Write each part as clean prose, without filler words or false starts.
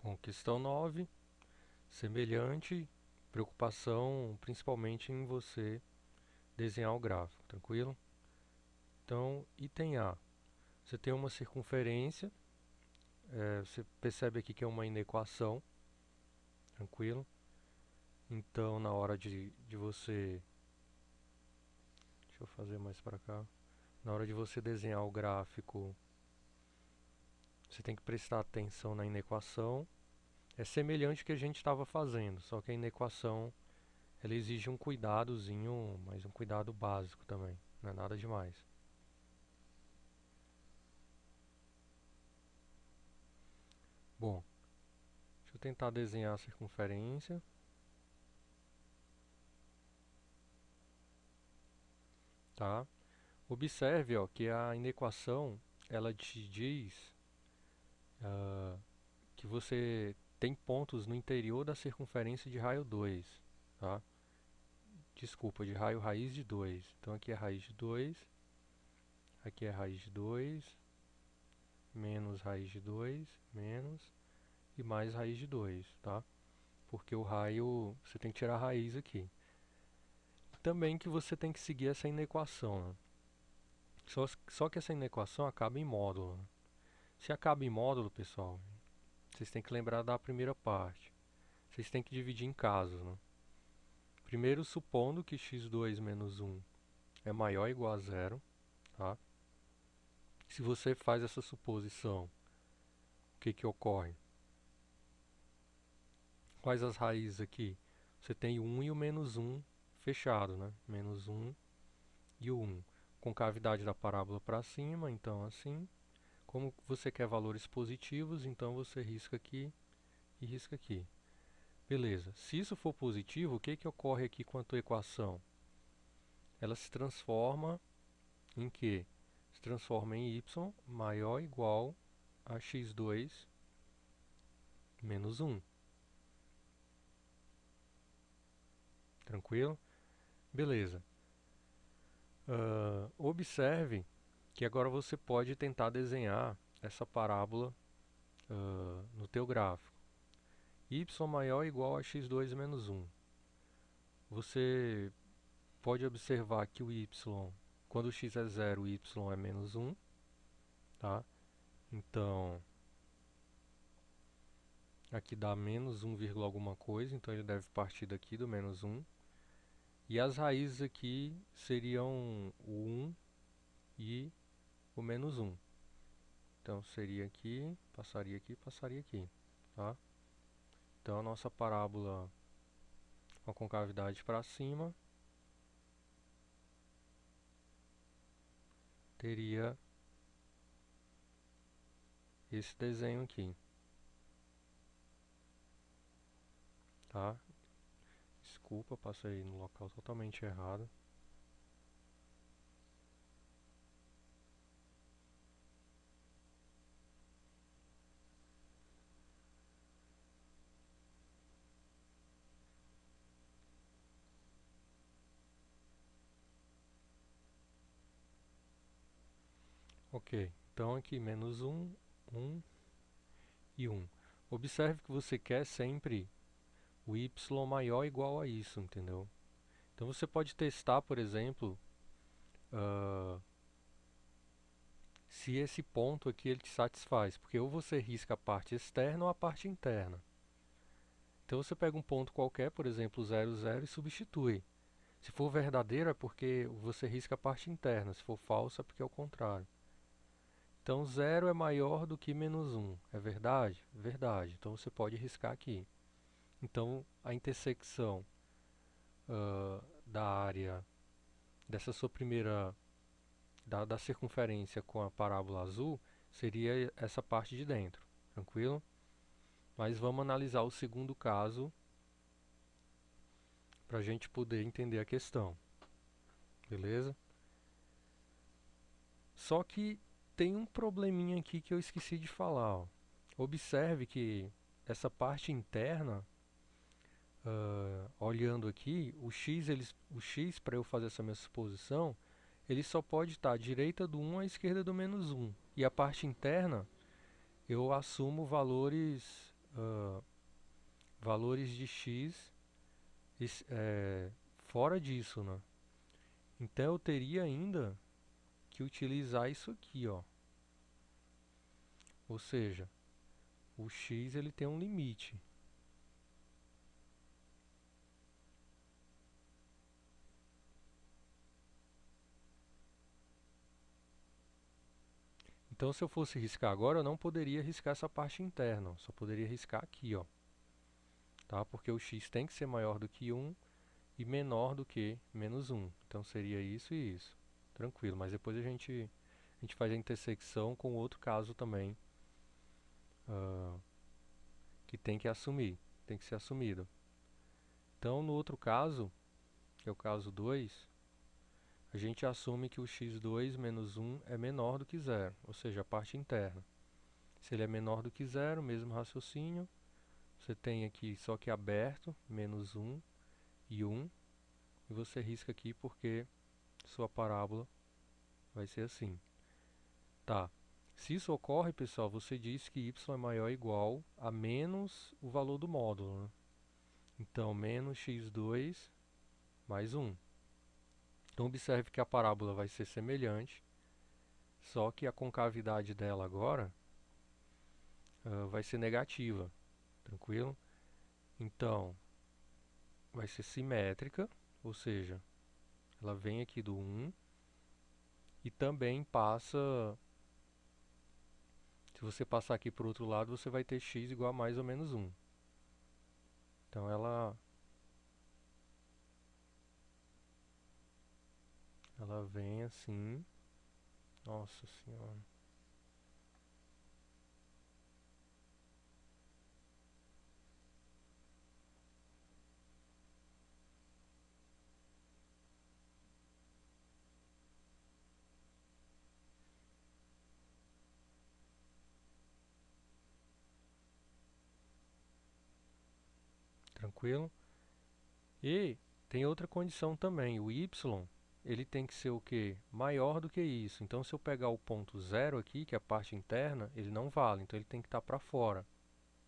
Bom, questão 9, semelhante, preocupação principalmente em você desenhar o gráfico, tranquilo? Então, item A, você tem uma circunferência, você percebe aqui que é uma inequação, tranquilo? Então, na hora de você, deixa eu fazer mais para cá, na hora de você desenhar o gráfico, você tem que prestar atenção na inequação. É semelhante ao que a gente estava fazendo, só que a inequação ela exige um cuidadozinho, mas um cuidado básico também, não é nada demais. Bom, deixa eu tentar desenhar a circunferência. Tá? Observe, ó, que a inequação ela te diz que você tem pontos no interior da circunferência de raio 2, tá? Desculpa, de raio raiz de 2. Então aqui é raiz de 2, aqui é raiz de 2, menos raiz de 2, menos, e mais raiz de 2, tá? Porque o raio, você tem que tirar a raiz aqui. Também que você tem que seguir essa inequação, né? Só que essa inequação acaba em módulo, né? Se acaba em módulo, pessoal, vocês têm que lembrar da primeira parte. Vocês têm que dividir em casos, né? Primeiro, supondo que x2 menos 1 é maior ou igual a zero, tá? Se você faz essa suposição, o que que ocorre? Quais as raízes aqui? Você tem o 1 e o menos 1 fechado, né? Menos 1 e o 1. Concavidade da parábola para cima, então assim. Como você quer valores positivos, então você risca aqui e risca aqui. Beleza. Se isso for positivo, o que que ocorre aqui com a tua equação? Ela se transforma em quê? Se transforma em y maior ou igual a x2 menos 1. Tranquilo? Beleza. Observe que agora você pode tentar desenhar essa parábola no teu gráfico. Y maior ou igual a x2 menos 1. Você pode observar que o y, quando o x é zero, o y é menos 1, tá? Então, aqui dá menos 1, alguma coisa, então ele deve partir daqui do menos 1. E as raízes aqui seriam o 1 e o menos 1. Então seria aqui, passaria aqui, tá? Então a nossa parábola com a concavidade para cima teria esse desenho aqui, tá? Desculpa, passei no local totalmente errado. Ok, então aqui menos 1, 1 e 1. Observe que você quer sempre o y maior ou igual a isso, entendeu? Então você pode testar, por exemplo, se esse ponto aqui ele te satisfaz, porque ou você risca a parte externa ou a parte interna. Então você pega um ponto qualquer, por exemplo, 0, 0 e substitui. Se for verdadeiro é porque você risca a parte interna, se for falso é porque é o contrário. Então 0 é maior do que menos 1, é verdade? Verdade, então você pode riscar aqui. Então a intersecção da área dessa sua primeira, da circunferência com a parábola azul seria essa parte de dentro, tranquilo? Mas vamos analisar o segundo caso para a gente poder entender a questão, beleza? Só que tem um probleminha aqui que eu esqueci de falar, ó. Observe que essa parte interna, olhando aqui, o x para eu fazer essa minha suposição, ele só pode estar à direita do 1 à esquerda do menos 1. E a parte interna, eu assumo valores valores de x fora disso, né? Então eu teria ainda que utilizar isso aqui, ó. Ou seja, o x ele tem um limite. Então se eu fosse riscar agora, eu não poderia riscar essa parte interna, só poderia riscar aqui, ó. Tá? Porque o x tem que ser maior do que 1 e menor do que menos 1. Então seria isso e isso. Tranquilo, mas depois a gente faz a intersecção com outro caso também, que tem que assumir, tem que ser assumido. Então no outro caso, que é o caso 2, a gente assume que o x2 menos 1 é menor do que zero, ou seja, a parte interna. Se ele é menor do que zero, mesmo raciocínio, você tem aqui só que aberto, menos 1 e 1, e você risca aqui porque sua parábola vai ser assim. Tá. Se isso ocorre, pessoal, você diz que y é maior ou igual a menos o valor do módulo, né? Então, menos x2 mais 1. Então, observe que a parábola vai ser semelhante, só que a concavidade dela agora vai ser negativa, tranquilo? Então, vai ser simétrica, ou seja, ela vem aqui do 1 e também passa. Se você passar aqui para o outro lado, você vai ter x igual a mais ou menos 1. Então ela vem assim. Nossa senhora. Tranquilo? E tem outra condição também. O y, ele tem que ser o quê? Maior do que isso. Então, se eu pegar o ponto zero aqui, que é a parte interna, ele não vale. Então, ele tem que estar para fora.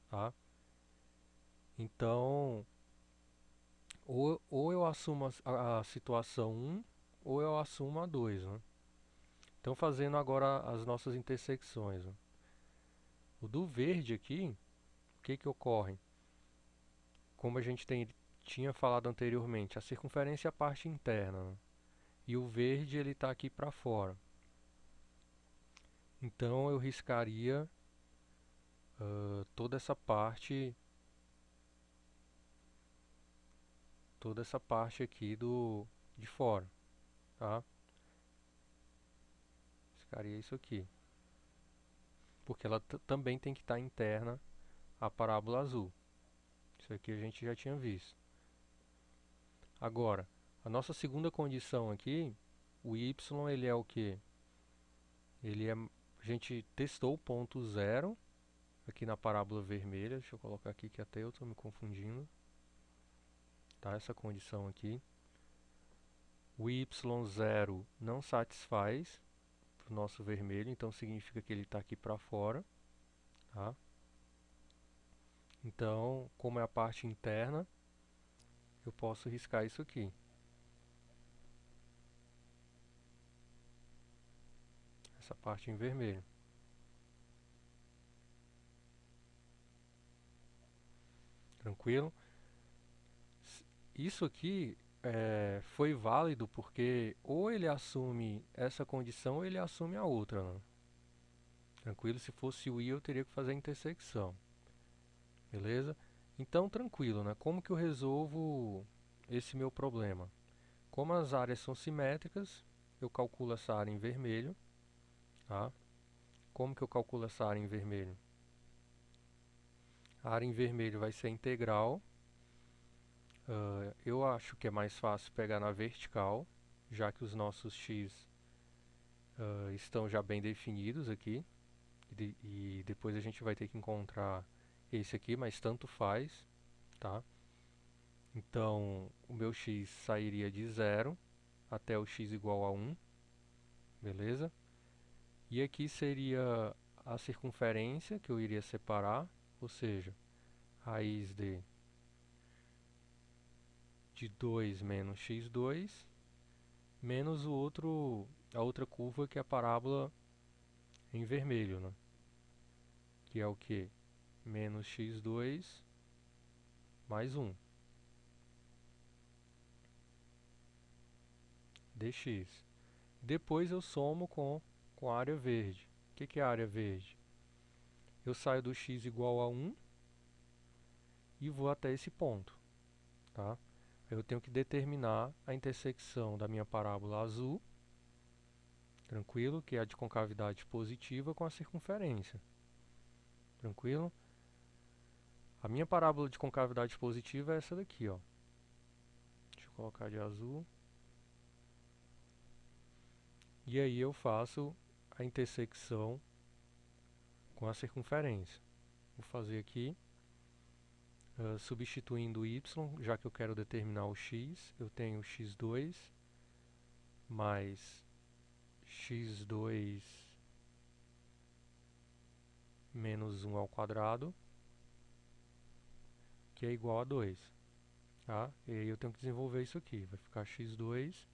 Tá? Então, ou eu assumo a situação 1, ou eu assumo a 2. Né? Então, fazendo agora as nossas intersecções. Né? O do verde aqui, o que ocorre? Como a gente tinha falado anteriormente, a circunferência é a parte interna. Né? E o verde ele está aqui para fora. Então eu riscaria toda essa parte aqui de fora, tá? Riscaria isso aqui, porque ela também tem que estar interna à parábola azul. Isso aqui a gente já tinha visto. Agora, a nossa segunda condição aqui, o y ele é o que? A gente testou o ponto zero aqui na parábola vermelha. Deixa eu colocar aqui que até eu estou me confundindo. Tá? Essa condição aqui. O y0 não satisfaz o nosso vermelho, então significa que ele está aqui para fora. Tá? Então, como é a parte interna, eu posso riscar isso aqui. Essa parte em vermelho. Tranquilo? Isso aqui foi válido porque ou ele assume essa condição ou ele assume a outra. Né? Tranquilo? Se fosse o I, eu teria que fazer a intersecção. Beleza? Então, tranquilo, né? Como que eu resolvo esse meu problema? Como as áreas são simétricas, eu calculo essa área em vermelho. Tá? Como que eu calculo essa área em vermelho? A área em vermelho vai ser integral. Eu acho que é mais fácil pegar na vertical, já que os nossos x estão já bem definidos aqui. E depois a gente vai ter que encontrar esse aqui, mas tanto faz. Tá? Então, o meu x sairia de 0 até o x igual a 1. Beleza? E aqui seria a circunferência que eu iria separar, ou seja, raiz de 2 menos x2, menos a outra curva que é a parábola em vermelho, né? Que é o que? Menos x2 mais 1 dx. Depois eu somo com a área verde. O que é a área verde? Eu saio do x igual a 1 e vou até esse ponto, tá? Eu tenho que determinar a intersecção da minha parábola azul, tranquilo, que é a de concavidade positiva, com a circunferência, tranquilo? A minha parábola de concavidade positiva é essa daqui, ó. Deixa eu colocar de azul. E aí eu faço a intersecção com a circunferência. Vou fazer aqui, substituindo o y, já que eu quero determinar o x, eu tenho x2 mais x2 menos 1 ao quadrado, que é igual a 2. Tá? E aí eu tenho que desenvolver isso aqui. Vai ficar x2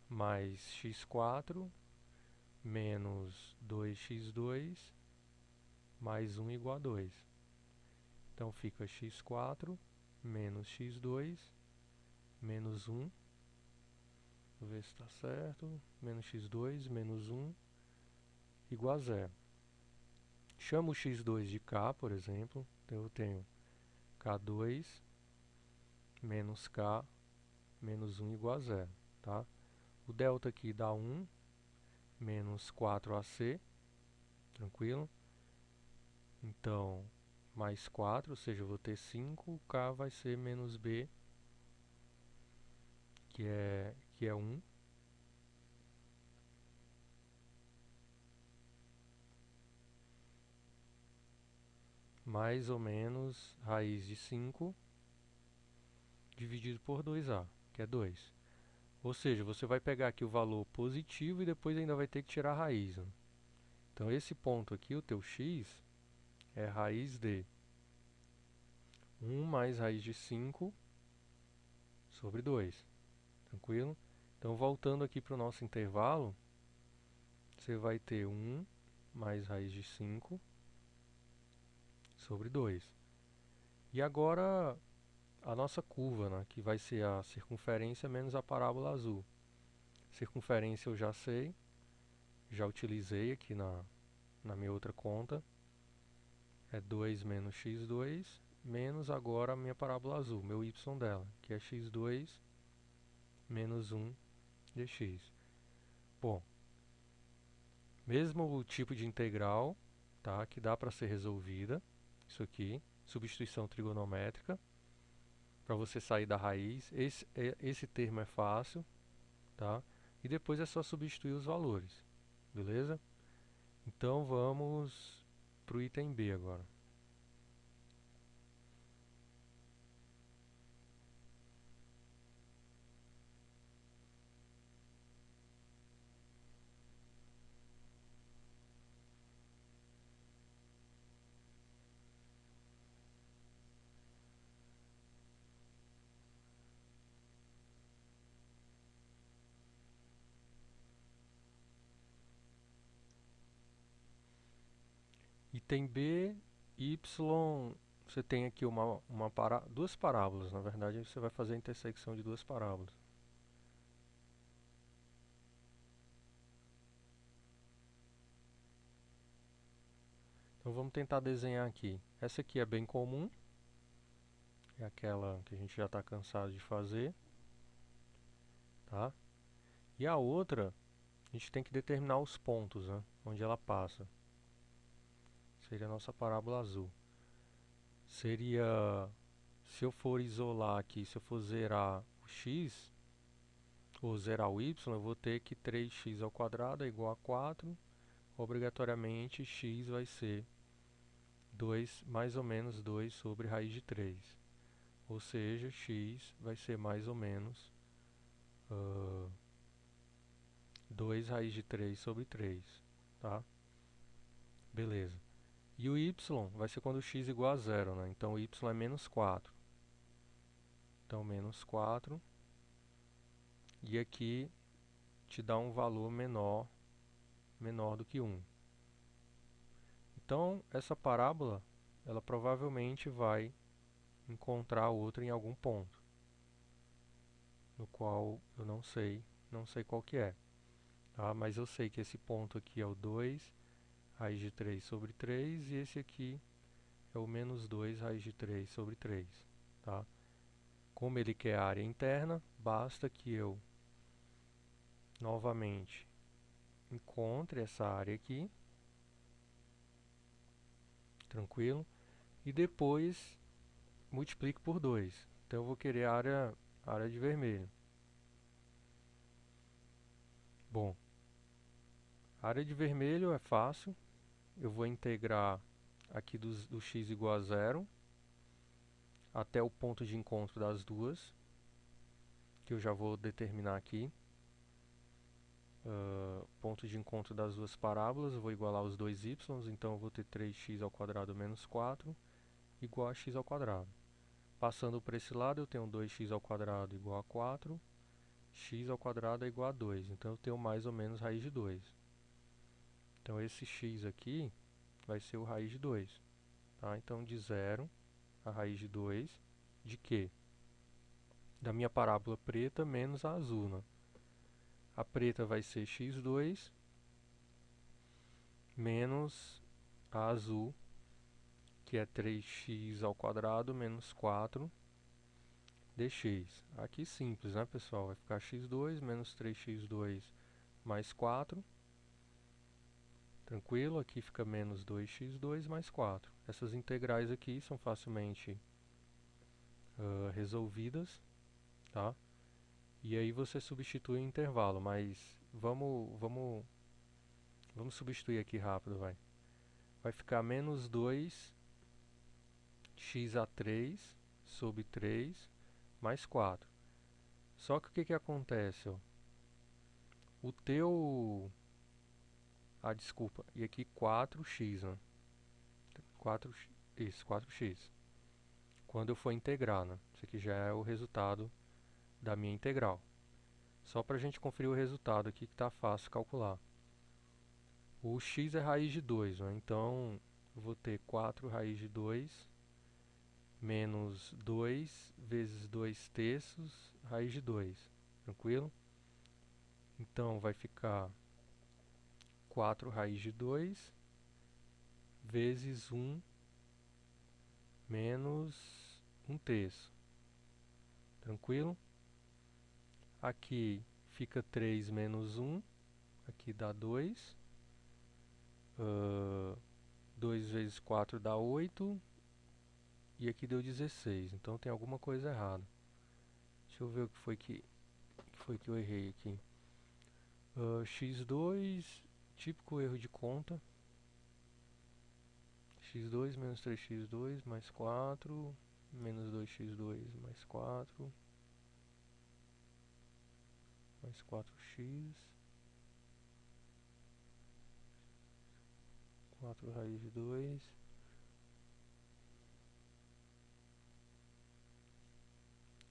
mais x4 menos 2x2 mais 1 igual a 2. Então fica x4 menos x2 menos 1. Vou ver se está certo. Menos x2 menos 1 igual a 0. Chamo o x2 de k, por exemplo. Então eu tenho k2 menos k menos 1 igual a 0. Tá? O delta aqui dá 1 menos 4ac, tranquilo? Então, mais 4, ou seja, eu vou ter 5, k vai ser menos b, que é 1. Mais ou menos raiz de 5 dividido por 2a, que é 2. Ou seja, você vai pegar aqui o valor positivo e depois ainda vai ter que tirar a raiz, né? Então esse ponto aqui, o teu x, é raiz de 1 mais raiz de 5 sobre 2. Tranquilo? Então voltando aqui para o nosso intervalo, você vai ter 1 mais raiz de 5 sobre 2. E agora a nossa curva, né, que vai ser a circunferência menos a parábola azul. Circunferência eu já sei, já utilizei aqui na minha outra conta. É 2 menos x2, menos agora a minha parábola azul, meu y dela, que é x2 menos 1 dx. Bom, mesmo o tipo de integral, tá, que dá para ser resolvida, isso aqui, substituição trigonométrica, para você sair da raiz. Esse termo é fácil, tá? E depois é só substituir os valores, beleza? Então vamos para o item B agora. Item B, y, você tem aqui duas parábolas, na verdade você vai fazer a intersecção de duas parábolas. Então vamos tentar desenhar aqui. Essa aqui é bem comum, é aquela que a gente já está cansado de fazer, tá? E a outra, a gente tem que determinar os pontos, né, onde ela passa. Seria a nossa parábola azul. Seria, se eu for isolar aqui, se eu for zerar o x, ou zerar o y, eu vou ter que 3x ao quadrado é igual a 4. Obrigatoriamente x vai ser 2, mais ou menos 2 sobre raiz de 3. Ou seja, x vai ser mais ou menos 2 raiz de 3 sobre 3. Tá? Beleza. E o y vai ser quando x igual a zero, né? Então o y é menos 4. Então menos 4. E aqui te dá um valor menor do que 1. Então essa parábola, ela provavelmente vai encontrar outra em algum ponto, no qual eu não sei qual que é. Tá? Mas eu sei que esse ponto aqui é o 2 raiz de 3 sobre 3 e esse aqui é o menos 2 raiz de 3 sobre 3. Tá? Como ele quer a área interna, basta que eu novamente encontre essa área aqui, tranquilo, e depois multiplique por 2. Então eu vou querer a área de vermelho. Bom, a área de vermelho é fácil. Eu vou integrar aqui do x igual a zero até o ponto de encontro das duas, que eu já vou determinar aqui. Ponto de encontro das duas parábolas, eu vou igualar os dois y, então eu vou ter 3x ao quadrado menos 4 igual a x ao quadrado. Passando por esse lado, eu tenho 2x ao quadrado igual a 4, x ao quadrado é igual a 2, então eu tenho mais ou menos raiz de 2. Então esse x aqui vai ser o raiz de 2. Tá? Então de 0 a raiz de 2 de quê? Da minha parábola preta menos a azul. Né? A preta vai ser x2 menos a azul, que é 3x ao quadrado menos 4 dx. Aqui simples, né, pessoal? Vai ficar x2 menos 3x2 mais 4. Tranquilo? Aqui fica menos 2x2 mais 4. Essas integrais aqui são facilmente resolvidas, tá? E aí você substitui o intervalo, mas vamos substituir aqui rápido, vai. Vai ficar menos 2x a 3 sobre 3 mais 4. Só que o que acontece? Ó? O teu... desculpa. E aqui 4x, né? 4x. Quando eu for integrar, né? Isso aqui já é o resultado da minha integral. Só para a gente conferir o resultado aqui que está fácil calcular. O x é raiz de 2, né? Então eu vou ter 4 raiz de 2 menos 2 vezes 2 terços raiz de 2. Tranquilo? Então vai ficar 4 raiz de 2 vezes 1 menos 1 terço. Tranquilo? Aqui fica 3 menos 1, aqui dá 2. 2 vezes 4 dá 8. E aqui deu 16. Então tem alguma coisa errada. Deixa eu ver o que foi que eu errei aqui. x2, típico erro de conta. x2 menos 3x2 mais 4, menos 2x2 mais 4, mais 4x, 4 raiz de 2,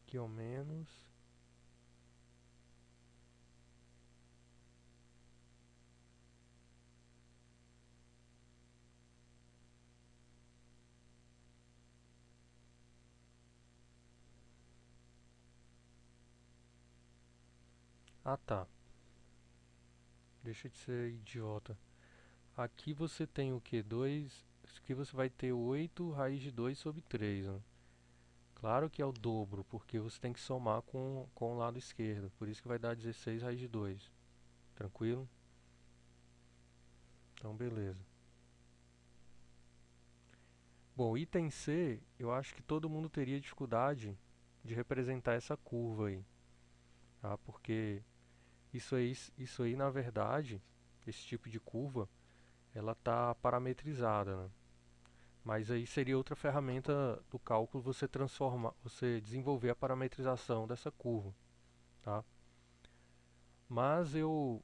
aqui é o menos. Ah tá, deixa de ser idiota. Aqui você tem o que? 2, aqui você vai ter 8 raiz de 2 sobre 3, né? Claro que é o dobro, porque você tem que somar com o lado esquerdo. Por isso que vai dar 16 raiz de 2. Tranquilo? Então, beleza. Bom, item C, eu acho que todo mundo teria dificuldade de representar essa curva aí. Tá? Porque isso aí, na verdade, esse tipo de curva, ela está parametrizada, né? Mas aí seria outra ferramenta do cálculo você desenvolver a parametrização dessa curva, tá? Mas eu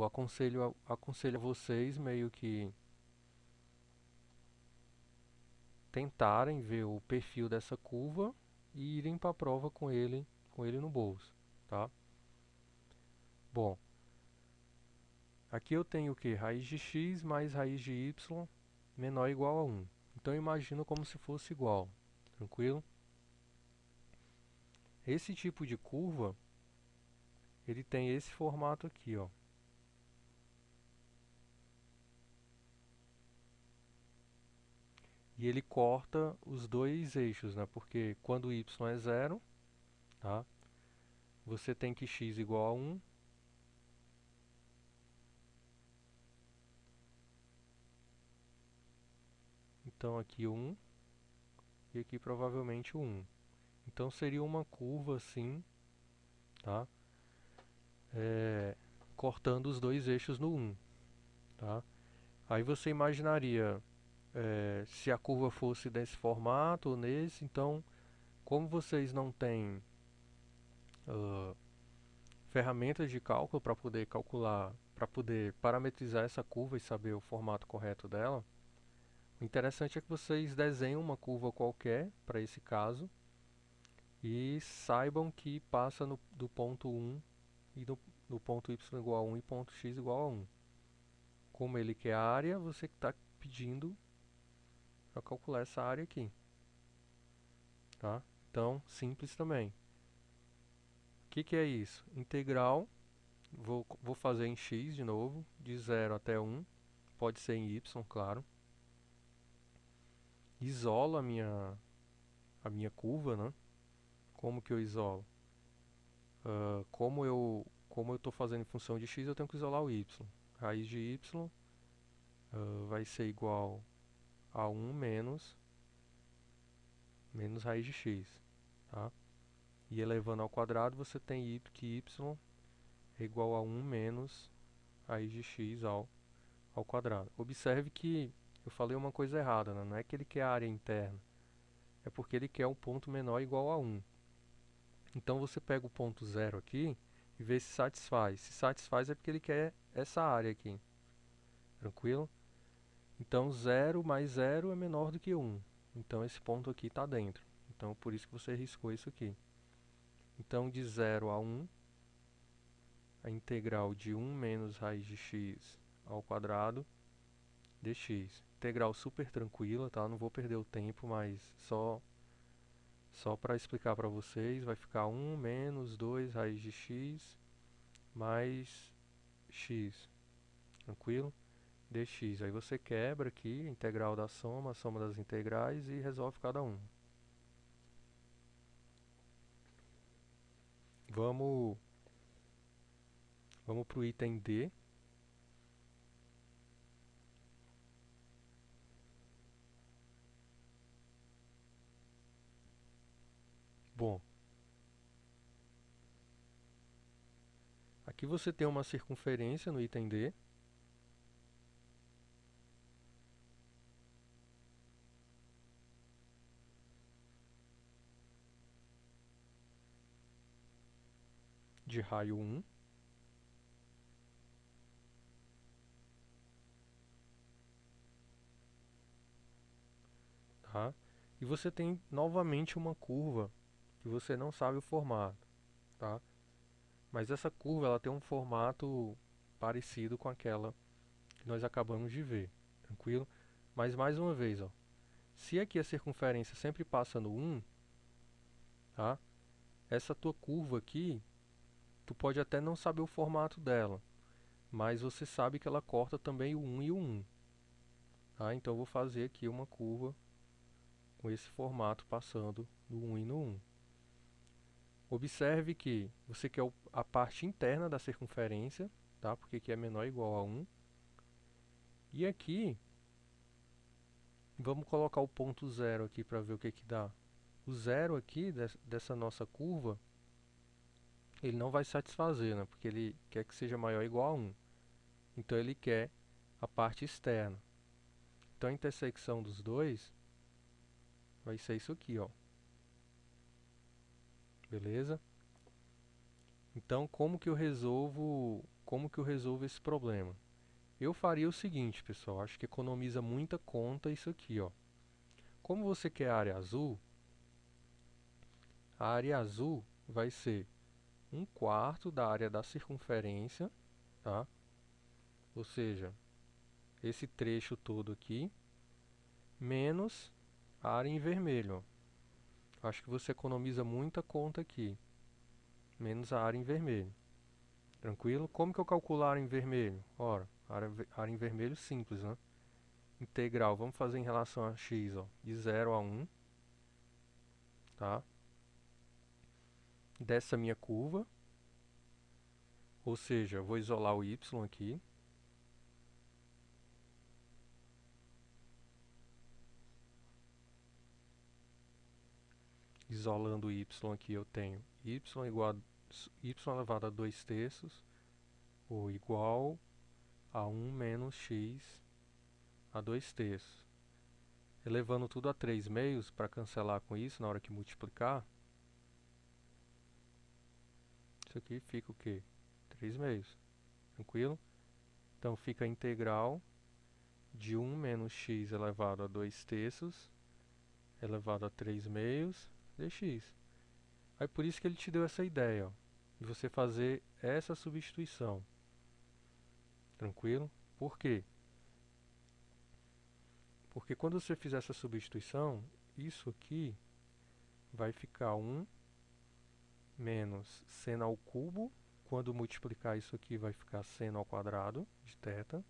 aconselho a vocês meio que tentarem ver o perfil dessa curva e irem para a prova com ele no bolso, tá? Bom, aqui eu tenho o que? Raiz de x mais raiz de y menor ou igual a 1. Então eu imagino como se fosse igual, tranquilo? Esse tipo de curva, ele tem esse formato aqui, ó. E ele corta os dois eixos, né? Porque quando y é zero, tá? Você tem que x igual a 1. Então aqui 1 e aqui provavelmente 1. Então seria uma curva assim, tá? Cortando os dois eixos no 1, tá? Aí você imaginaria, se a curva fosse desse formato ou nesse, então, como vocês não têm ferramentas de cálculo para poder calcular, para poder parametrizar essa curva e saber o formato correto dela, o interessante é que vocês desenhem uma curva qualquer para esse caso e saibam que passa do ponto 1 e do ponto y igual a 1 e ponto x igual a 1. Como ele quer a área, você está pedindo para calcular essa área aqui, tá? Então, simples também. O que é isso? Integral, vou fazer em x de novo, de 0 até 1, pode ser em y, claro. Isolo a minha curva, né? Como que eu isolo? Como eu estou fazendo em função de x, eu tenho que isolar o y. Raiz de y vai ser igual a 1 menos raiz de x, tá? E elevando ao quadrado, você tem que y é igual a 1 menos raiz de x ao quadrado. Observe que eu falei uma coisa errada, né? Não é que ele quer a área interna, é porque ele quer um ponto menor ou igual a 1. Então você pega o ponto 0 aqui e vê se satisfaz. Se satisfaz é porque ele quer essa área aqui. Tranquilo? Então 0 mais 0 é menor do que 1. Então esse ponto aqui está dentro. Então por isso que você riscou isso aqui. Então de 0 a 1, a integral de 1 menos raiz de x ao quadrado dx. Integral super tranquila, tá? Não vou perder o tempo, mas só para explicar para vocês, vai ficar 1 menos 2 raiz de x mais x, tranquilo? Dx. Aí você quebra aqui a integral da soma, a soma das integrais e resolve cada um. Vamos para o item D. Bom, aqui você tem uma circunferência no item D. De raio 1. Tá? E você tem novamente uma curva que você não sabe o formato, tá? Mas essa curva ela tem um formato parecido com aquela que nós acabamos de ver, tranquilo? Mas mais uma vez, ó, se aqui a circunferência sempre passa no 1, tá? Essa tua curva aqui, tu pode até não saber o formato dela, mas você sabe que ela corta também o 1 e o 1, tá? Então eu vou fazer aqui uma curva com esse formato passando no 1 e no 1. Observe que você quer a parte interna da circunferência, tá? Porque aqui é menor ou igual a 1. E aqui, vamos colocar o ponto 0 aqui para ver o que dá. O 0 aqui, dessa nossa curva, ele não vai satisfazer, né? Porque ele quer que seja maior ou igual a 1. Então ele quer a parte externa. Então a intersecção dos dois vai ser isso aqui, ó. Beleza? Então como que eu resolvo esse problema? Eu faria o seguinte, pessoal, acho que economiza muita conta isso aqui, ó. como você quer a área azul vai ser 1/4 da área da circunferência, tá? Ou seja, esse trecho todo aqui, menos a área em vermelho. Ó. Acho que você economiza muita conta aqui, menos a área em vermelho. Tranquilo? Como que eu calculo a área em vermelho? Ora, área em vermelho simples, né? Integral, vamos fazer em relação a x, ó, de 0 a 1, tá? Dessa minha curva, ou seja, eu vou isolar o y aqui. Isolando o y aqui, eu tenho y igual a y elevado a 2/3, ou igual a 1 menos x a 2/3. Elevando tudo a 3/2 para cancelar com isso na hora que multiplicar, isso aqui fica o quê? 3/2. Tranquilo? Então fica a integral de 1 menos x elevado a 2/3 elevado a 3/2 dx. Aí por isso que ele te deu essa ideia, ó, de você fazer essa substituição. Tranquilo? Por quê? Porque quando você fizer essa substituição, isso aqui vai ficar 1 menos seno ao cubo. Quando multiplicar isso aqui vai ficar seno ao quadrado de θ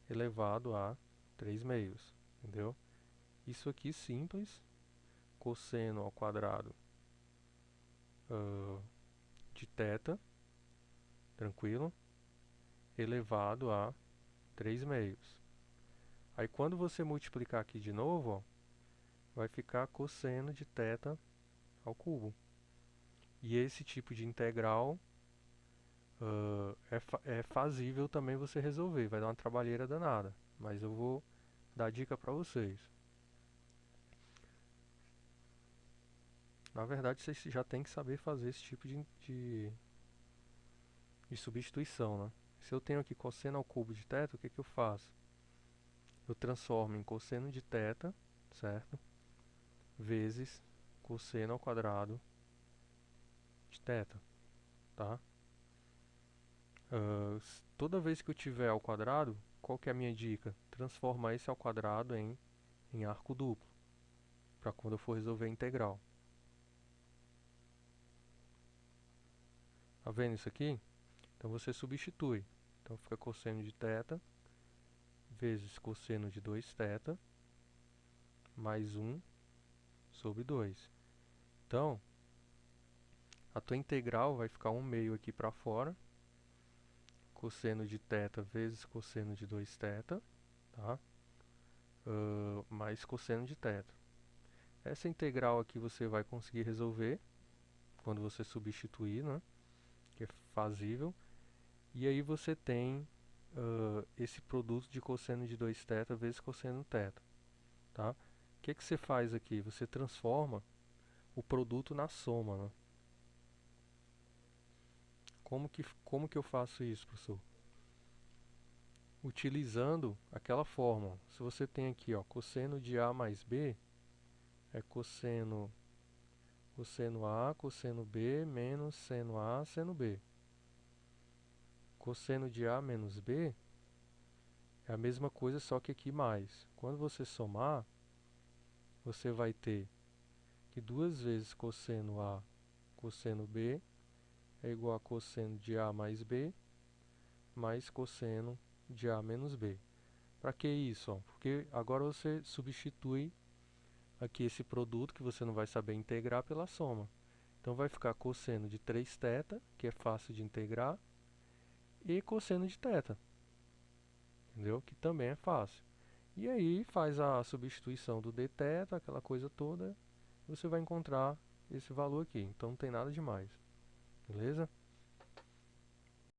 elevado a 3/2. Entendeu? Isso aqui simples, cosseno ao quadrado de θ, tranquilo, elevado a 3/2. Aí quando você multiplicar aqui de novo, ó, vai ficar cosseno de θ ao cubo. E esse tipo de integral é fazível também você resolver, vai dar uma trabalheira danada, mas eu vou dar dica para vocês. Na verdade, vocês já tem que saber fazer esse tipo de substituição, né? Se eu tenho aqui cosseno ao cubo de θ, o que que eu faço? Eu transformo em cosseno de θ, certo? Vezes cosseno ao quadrado de θ, tá? Toda vez que eu tiver ao quadrado, qual que é a minha dica? Transformar esse ao quadrado em arco duplo, para quando eu for resolver a integral. Tá vendo isso aqui? Então você substitui. Então fica cosseno de θ vezes cosseno de 2θ mais 1 sobre 2. Então, a tua integral vai ficar 1/2 aqui para fora. Cosseno de θ vezes cosseno de 2θ, tá? Mais cosseno de θ. Essa integral aqui você vai conseguir resolver quando você substituir, né? Que é fazível. E aí você tem esse produto de cosseno de 2θ vezes cosseno θ, tá? O que que você faz aqui? Você transforma o produto na soma, né? Como que eu faço isso, professor? Utilizando aquela fórmula. Se você tem aqui, ó, cosseno de A mais B é cosseno A, cosseno B, menos seno A, seno B. Cosseno de A menos B é a mesma coisa, só que aqui mais. Quando você somar, você vai ter que 2 vezes cosseno A, cosseno B é igual a cosseno de A mais B, mais cosseno de A menos B. Para que isso? Ó? Porque agora você substitui aqui esse produto que você não vai saber integrar pela soma. Então vai ficar cosseno de 3θ, que é fácil de integrar, e cosseno de θ, entendeu? Que também é fácil. E aí faz a substituição do dθ, aquela coisa toda, e você vai encontrar esse valor aqui. Então não tem nada demais, beleza?